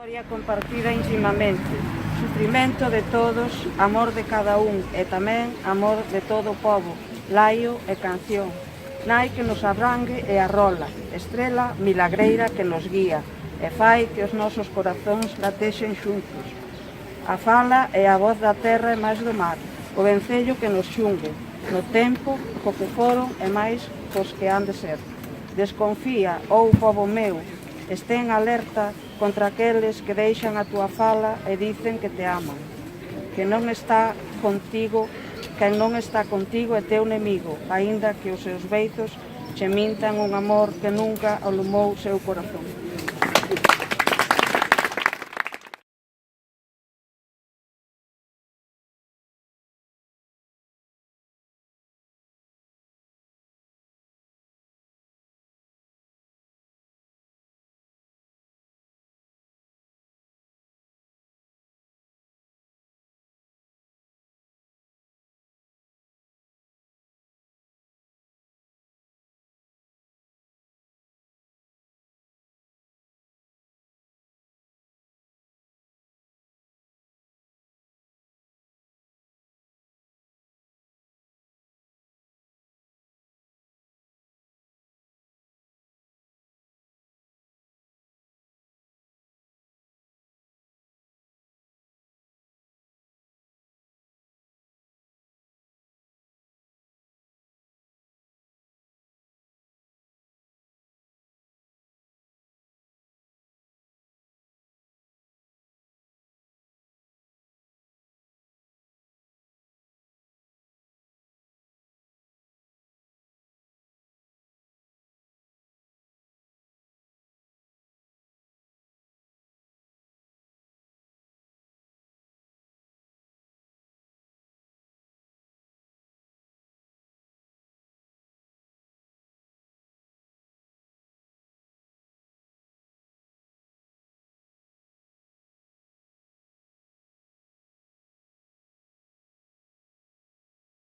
Historia compartida intimamente, sufrimento de todos, amor de cada un e tamén amor de todo o pobo, laio e canción. Nai que nos abrangue e arrola, estrela milagreira que nos guía e fai que os nosos corazóns latexen xuntos. A fala é a voz da terra e máis do mar, o vencello que nos xungue, no tempo co que foron e máis cos que han de ser. Desconfía, ou pobo meu, estén alerta contra aqueles que deixan a túa fala e dicen que te aman. Que non está contigo, quen non está contigo é teu nemigo, aínda que os seus beizos che mintan un amor que nunca alumou seu corazón.